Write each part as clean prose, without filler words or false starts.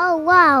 Oh wow.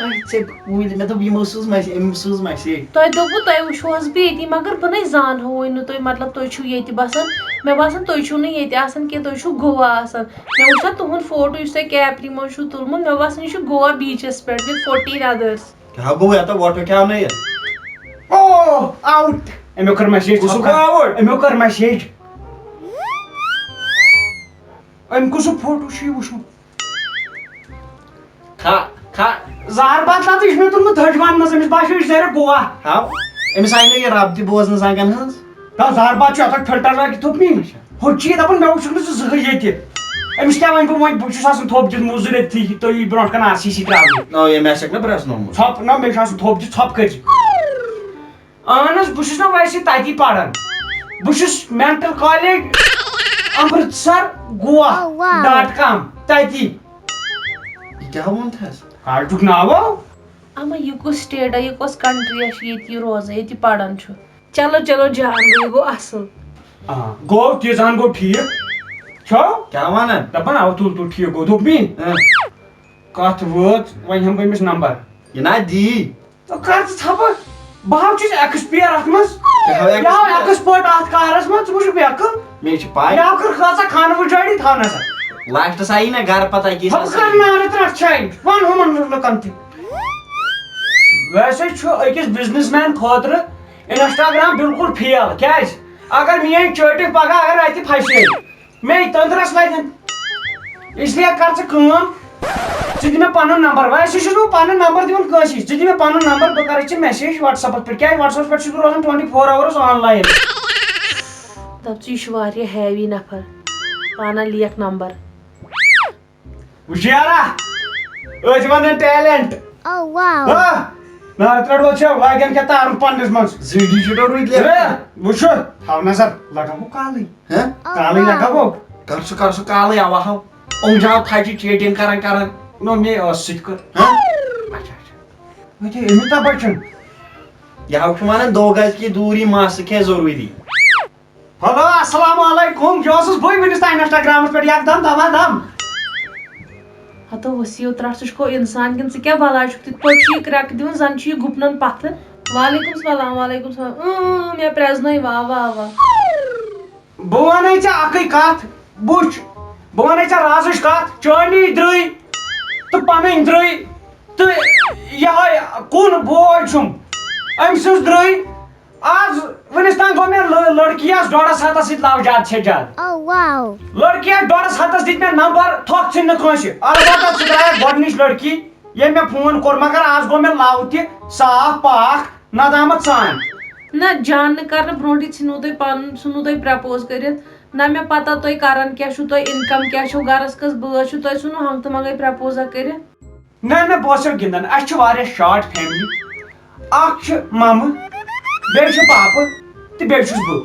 مےٚ دوٚپ یِمو سوٗز أمۍ سوٗز مسیج. تۄہہِ دوٚپوٕ تۄہہِ وٕچھو حظ بہٕ ییٚتی مگر بہٕ نَے زانہوٕے نہٕ تُہۍ مطلب تُہۍ چھِو ییٚتہِ بسان مےٚ باسان تُہۍ چھِو نہٕ ییٚتہِ آسان کینٛہہ تُہۍ چھِو گوا آسان مےٚ وٕچھ نا تُہُنٛد فوٹو یُس تۄہہِ کیپری منٛز چھُو تُلمُت مےٚ باسان یہِ چھُ گوا بیٖچَس پٮ۪ٹھ وِتھ 14 others. کیٛاہ گوٚو یَتھ وۄٹہٕ کھیٛاونٲیِتھ. او آوُٹ أمیو کٔر مسیج کُسُک گوٚو آوُٹ؟ أمیو کٔر مسیج أمۍ کُسُک فوٹو چھُ یہِ وٕچھمُت زہر بدلا تہٕ یہِ چھُ مےٚ تُلمُت تھٔجوان منٛز أمِس باسیو یہِ زٲرِتھ گوا ہاو أمِس آیہِ نہٕ یہِ رب تہِ بوزنہٕ زنٛگن ہٕنٛز. زہر باد چھُ اَتھ فِلٹر لٲگِتھ تھوٚپ مےٚ ہُہ چھُ یہِ دَپان مےٚ وٕچھُکھ نہٕ ژٕ زٕہٕنۍ ییٚتہِ أمِس کیٛاہ وَنہٕ بہٕ وۄنۍ بہٕ چھُس آسان تھوٚپ دِتھ موٚزوٗرۍ أتھی تُہۍ یی برونٛٹھ کَنہِ RCC ترٛاونہِ مےٚ آسٮ۪کھ نہ پرٛٮ۪سنومُت. ژھۄپ نہ مےٚ چھُ آسان تھوٚپ دِتھ ژھۄپ کٔرِتھ اہن حظ بہٕ چھُس نہ ویسے تَتی پَران بہٕ چھُس مینٹل کالیج امرتسر goa.com تَتی یہِ کیٛاہ ووٚنتھَس. کالجُک ناو آو اما یہِ کُس سٹیٹا یہِ کۄس کنٹرٛی چھِ ییٚتہِ یہِ روزان ییٚتہِ پران چھُ چلو چلو جان گوٚو یہِ گوٚو اصٕل. گوٚو تیٖژہن گوٚو ٹھیٖک چھو کیٛاہ وَنان. دَپان اَوٕ تُل تُل ٹھیٖک گوٚو دوٚپ مےٚ کَتھ وٲژ وۄنۍ ہٮ۪مہٕ بہٕ أمِس نمبر یہِ نا دی. کر ژٕ ژھپہٕ بہٕ ہاو چھُس ایٚکٕسپیر اَتھ منٛز ژٕ ہاو یہِ ہاو ایٚکٕسپٲٹ اَتھ کارس منٛز ژٕ وٕچھُکھ بیٚکہٕ مےٚ چھِ پاے. مےٚ ہاو کٔر کۭژاہ خانہٕ وٕجٲڑی تھاونس لاسٹس آیی نہ گرٕ پتہ کہِ ترٛٹھ چھے وَن ہُمن لُکن تہِ ویسے چھُ أکِس بِزنس مین خٲطرٕ انسٹاگرام بِلکُل فیل کیازِ اگر میٲنۍ چٲٹِکۍ پگہہ اگر اَتہِ پھسے مے تٔنٛدرس لگن اس لیے کر ژٕ کٲم ژٕ دِ مےٚ پنُن نمبر ویسے چھُس بہٕ پنُن نمبر دِوان کٲنٛسی ژٕ دِ مےٚ پنُن نمبر بہٕ کرے ژےٚ میسیج وٹسیپس پٮ۪ٹھ کیازِ وٹسیپس پٮ۪ٹھ چھُس بہٕ روزان 24 hours آن لاین. دپ ژٕ یہِ چھُ واریاہ ہیوی نفر پانہ لیکھ نمبر. وُشیارا أسۍ ونان ٹیلنٹ نار ترٛٹھ وول چھا واریاہن کیٛاہ تارُن پننِس منٛز زٕ ڈِجِٹو روٗدۍ وٕچھو تھاو نظر لگاوو کالٕے کالٕے لگاوو. کر سُہ کالٕے اوا ہاو اوٚنٛگجاو تھاجہِ چیٹِنٛگ کران نو مے ٲس سۭتۍ کٔر أمِتا بچن یہِ ہاو چھُ ونان 2 گز کی دوٗری ماسک ہے ضروٗری. ہیلو السلام علیکم یہِ اوسُس بٕے وٕنِس تام انسٹاگرامس پٮ۪ٹھ یکدم دبا دم ہتو ؤسیٖو ترٛٹھ ژٕ چھُکھو اِنسان کِنہٕ ژٕ کیٛاہ بلاے چھُکھ تِتھ پٲٹھۍ چھُ یہِ کرٛٮ۪کہٕ دِوان زن چھُ یہِ گُپنن پتھٕ. وعلیکُم سلام وعلیکُم سلام مےٚ پرٛٮ۪زنٲے وا وا وا. بہٕ ونے ژےٚ اکٕے کتھ وٕچھ بہٕ ونے ژےٚ رازٕچ کتھ چٲنی درٕے تہٕ پنٕنۍ درٕے تہٕ یہے کُن بوے چھُم أمۍ سٕنٛز درٕے آز وٕنِس تام گوٚو مےٚ لڑکِیس 1.5 ہتس سۭتۍ لو زیادٕ سے زیادٕ لڑکِیس 1.5 ہتس دِتۍ مےٚ نمبر تھوٚکھ ژھٕنۍ نہٕ کٲنٛسہِ البتہ ژٕ درٛایکھ گۄڈنِچ لڑکی ییٚمۍ مےٚ فون کوٚر مگر آز گوٚو مےٚ لو تہِ صاف پاک ندامت سان. نہ جاننہٕ کرنہٕ برونٛٹھٕے ژھٕنوٕ تۄہہِ پنُن ژھٕنوٕ تۄہہِ پرٛپوز کٔرِتھ نہ مےٚ پتہ تُہۍ کران کیٛاہ چھُو تۄہہِ اِنکم کیٛاہ چھو گرس کٔژ بٲژ چھُو تۄہہِ ژھٕنوٕ ہنٛگتہٕ منٛگے پرٛپوزا کٔرِتھ. نہ نہ بہٕ اوسو گِنٛدان اسہِ چھِ واریاہ شاٹ فیملی اکھ چھُ مامہٕ بیٚیہِ چھُ پاپہٕ تہٕ بیٚیہِ چھُس بہٕ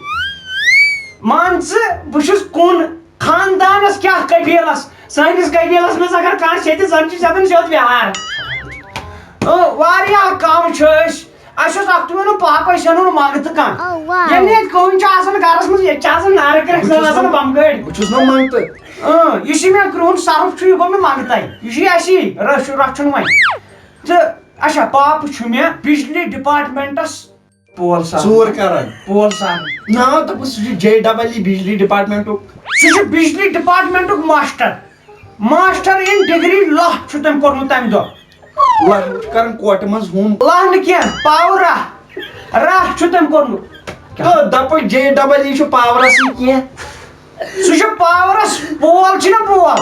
مان ژٕ بہٕ چھُس کُن خاندانس کیٛاہ قبیٖلس سٲنِس قبیٖلس منٛز اگر کانٛہہ سیٚدِ زن چھِ سیٚدان سیوٚد بِہار واریاہ کم چھِ أسۍ اسہِ اوس اکھتُے وَنُن پاپے سٮ۪نُن منٛگتہٕ کانٛہہ ییٚلہِ ییٚتہِ کٕہٕنۍ چھُ آسان گرس منٛز ییٚتہِ چھِ آسان نارٕ کرٛٮ۪کھ آسان بمگٲڑۍ بہٕ چھُس نہٕ منٛگتہٕ یہِ چھُ مےٚ کرٛہُن سرُپھ چھُ یہِ گوٚو مےٚ منٛگتَے یہِ چھُ اسی رچھُن وۄنۍ تہٕ اچھا پاپہٕ چھُ مےٚ بجلی ڈپارٹمنٹس پول ژوٗر کران پول سان ناو دوٚپُس سُہ چھُ JEE بجلی ڈپارٹمنٹُک سُہ چھُ بجلی ڈپارٹمنٹُک ماسٹر ان ڈگری لاہ چھُ تٔمۍ کوٚرمُت تمہِ دۄہ لَہ چھُ کران کوٹہِ منٛز ہُم لاہ نہٕ کینٛہہ پاورا راہ چھُ تٔمۍ کوٚرمُت دپُکھ JEE چھُ پاورس سۭتۍ کینٛہہ سُہ چھُ پاورس پول چھُنہ پول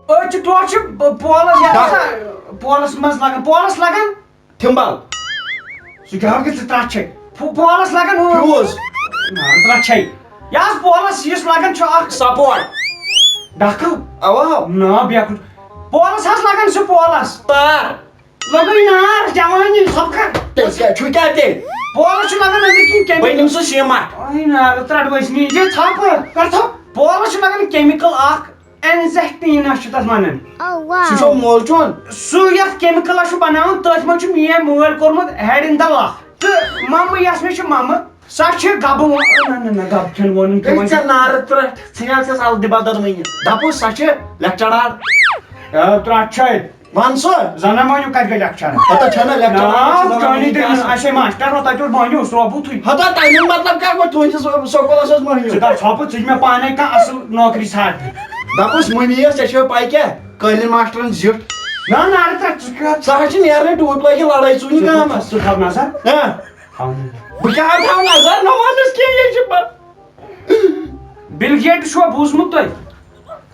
أڑۍ چھِ ٹوٹھ چھِ پولس منٛز لگان پولس لگان تھِمبل سُہ کیٛاہ ژٕ ترٛٹھ چھے پولس لگان فیوٗز ترٛٹھ چھے یہِ حظ پولس یُس لگان چھُ اکھ سپورٹ ڈکھٕ اوا نا بیاکھ پولس حظ لگان سُہ پولس تار لگٲے نار جوانی سبکھا چھُ کیٛاہ تیٚلہِ پولس چھُ لگان أنٛدرۍ کِنۍ بہٕ نِمہٕ سُہ سیٖمٹ نار ترٛٹھ ؤسۍ نی ژھپہٕ کر تھوٚپ پولس چھُ لگان کیمِکل اکھ اینزیکٹیٖنا چھِ تتھ ونان سُہ چھُ مول چون سُہ یتھ کیمِکلس چھُ بناوان تٔتھۍ منٛز چھُ میٲنۍ مٲلۍ کوٚرمُت ہیڈ ان د لاہ تہٕ ممہٕ یۄس مےٚ چھِ ممہٕ سۄ چھِ گبہٕ نہ گبہٕ چھنہٕ وونُن ژےٚ نارٕ ترٛٹھ ژھٕنیٛا ژےٚ الدِ بدل ؤنِتھ دپُس سۄ چھِ لیکچرار ترٛٹھ چھے ون سا زنان مانیو کت گئی لیکچر ہتا چھنا لیکچر چانی دن اچھے ماسٹر رو تتہ مانیو سروبو تھی ہتا تمیُک مطلب کیا گوٚو تُہنٛدِس سکوٗلس ٲس مٔہنیوٗ ژٕ کر ژھۄپہٕ ژٕ چھِ مےٚ پانے کانٛہہ اصل نوکری ژھانٛڈ دپُس مٔمی ٲس ژےٚ چھو پاے کیٛاہ قٲلیٖن ماسٹرن زِٹھ نا نا ژٕ کر سۄ حظ چھِ نیرنے ٹوٗپۍ لٲگِتھ لڑٲے ژوٗنہِ گامس ژٕ تھاو نظر بہٕ کیٛاہ تھاو نظر نہ ونُس کینٛہہ یہِ چھُ بِل گیٹ چھُوا بوٗزمُت تۄہہِ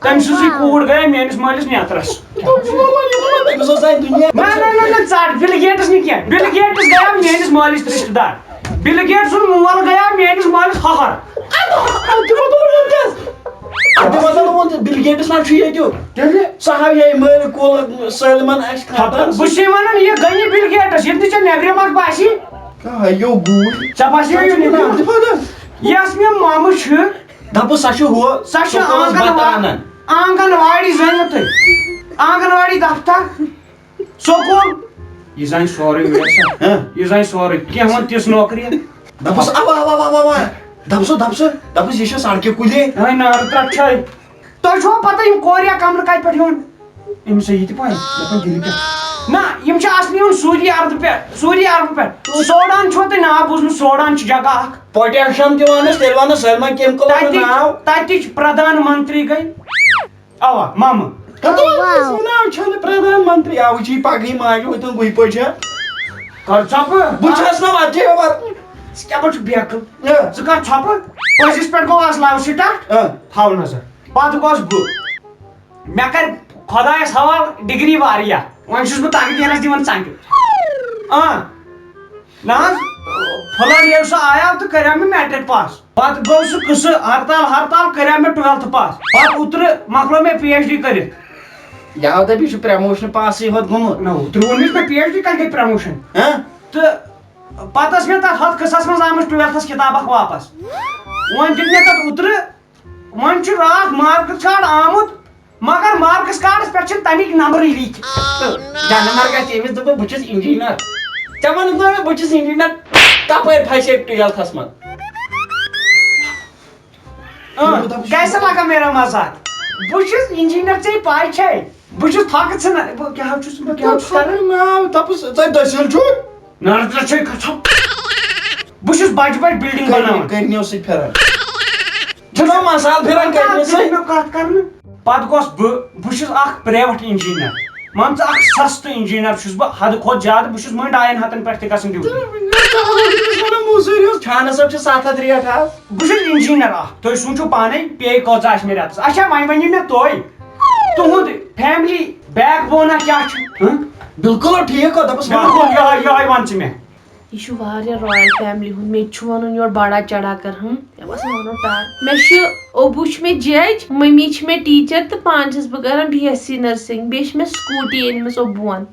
تٔمۍ سٕنٛزٕے کوٗر گٔیے میٲنِس مٲلِس نیترس تٔمِس اوس سانہِ دُنیا نہ ژٹ بِل گیٹس نہٕ کینٛہہ بِل گیٹس گٔیو میٲنِس مٲلِس رِشتہٕ دار بِل گیٹ سُنٛد مول گٔیو میٲنِس مٲلِس ہہر بِل گیٹس ما چھُ ییٚتیُک تیٚلہِ سۄ ہاو ہے مٲلۍ کُل سٲلمن اَسہِ خطر بہٕ چھُسے وَنان یہِ گٔے نہٕ بِل گیٹس ییٚلہِ نہٕ ژےٚ نیبرِم اکھ باسی ہیو گوٗرۍ ژےٚ باسیو یہِ نیبرِم یۄس مےٚ مامہٕ چھِ دپُس سۄ چھِ ہُہ سۄ چھِ آنگن واڑی زٲنِو تُہۍ آنگن واڑی دفتر سکوٗل یہِ زانہِ سورُے ویسا یہِ زانہِ سورُے کینٛہہ وۄنۍ تِژھ نوکری دپُس اوا اوا اوا اوا دپُس یہِ چھِ سڑکہِ کُلے ہے نارٕ ترٛٹھ چھے تۄہہِ چھُوا پتہ یِم کوریا کمرٕ کتہِ پٮ۪ٹھ یِوان أمِس چھا یہِ تہِ پاے دپان دِلہِ پٮ۪ٹھ نہ یِم چھِ اصلی یِوان سعوٗدی عربہٕ پٮ۪ٹھ سوڈان چھُوا تۄہہِ ناو بوٗزمُت سوڈان چھِ جگہ اکھ پوٹیشیم تہِ ونس تیٚلہِ ونس سٲلمن کیٚمِکل ناو تتِچ پردھان منتری گٔے اوا مامہٕ ناو چھنہٕ پردھان منتری اوٕ چھِ پگہٕے ماجہِ ہوتن بٕے پٲٹھۍ کر ژھۄپہٕ بہٕ چھس نہٕ وتہِ ژٕ کیٛاہ پٲٹھۍ چھُکھ بیکٕل ژٕ کر ژھۄپہٕ پٔزِس پٮ۪ٹھ گوٚو اصل لو سٹارٹ تھاو نظر پتہٕ گوس بہٕ مےٚ کر خۄدایس حوالہٕ ڈگری واریاہ وۄنۍ چھُس بہٕ تقدیرس دِوان ژنٛگہِ نہ حظ فلٲنۍ ییٚلہِ سُہ آیاو تہٕ کریاو مےٚ میٹرک پاس پتہٕ گوٚو سُہ قٕصہٕ ہرتال کریاو مےٚ 12th پاس پتہٕ اوترٕ مۄکلو مےٚ PhD کٔرِتھ یاو دپہِ یہِ چھُ پرموشن پاسٕے ہوت گوٚمُت نہ اوترٕ ووٚنمِس مےٚ PhD کتہِ گٔے پرموشن تہٕ پتہٕ ٲس مےٚ تتھ ہتھ قٕصس منٛز آمٕژ 12تھس کِتاب اکھ واپس وۄنۍ دیُت مےٚ تتھ اوترٕ وۄنۍ چھُ راتھ مارکس کارڈ آمُت مگر مارکس کارڈس پٮ۪ٹھ چھِنہٕ تمیِکۍ نمبرٕے لیٖکھِتھ جانمر گژھِ ییٚمِس دپہٕ بہٕ چھُس انجیٖنر ژےٚ ووٚنُتھ نہٕ مےٚ بہٕ چھُس انجیٖنر تپٲرۍ پھسے 12تھس منٛز کیسے لگا میرا مزاق بہٕ چھُس انجیٖنر ژےٚ پاے چھے بہٕ چھُس تھکہٕ ژھٕنان بہٕ کیٛاہ چھُس کران ناو دپُس ژےٚ دٔسِل چھُکھ نرد چھے گژھان بہٕ چھُس بجہِ بجہِ بِلڈِنگ بناوان کٔرنیو سۭتۍ پھِران چھُنہ مسال پھِران کٔرنہِ سۭتۍ کتھ کرنہٕ پتہٕ گوس بہٕ چھُس اکھ پریویٹ انجیٖنر مان ژٕ اکھ سستہٕ انجیٖنر چھُس بہٕ حدٕ کھۄتہٕ زیادٕ بہٕ چھُس وۄنۍ 200 پٮ۪ٹھ تہِ گژھان ڈیوٹی چھانہٕ صٲب چھِ 700 ریٹ حظ بہٕ چھُس انجیٖنر اکھ تُہۍ سوٗنٛچِو پانے پے کۭژاہ آسہِ مےٚ رٮ۪تس اچھا وۄنۍ ؤنِو مےٚ تُہۍ تُہُنٛد فیملی بیک بونا کیٛاہ چھُ بالکل ٹھیٖک گوٚو دپُس بالکل یہوے وَن ژٕ مےٚ یہ چھُ واریاہ رایل فیملی ہُنٛد مےٚ تہِ چھُ وَنُن یورٕ بڑا چڑھا کر مےٚ باسان وَنو ٹار مےٚ چھُ اوبوٗ چھُ مےٚ جج مٔمی چھِ مےٚ ٹیٖچر تہٕ پانہٕ چھَس بہٕ کران BSc نرسِنٛگ بیٚیہِ چھِ مےٚ سکوٗٹی أنمٕژ اوبوٗوَن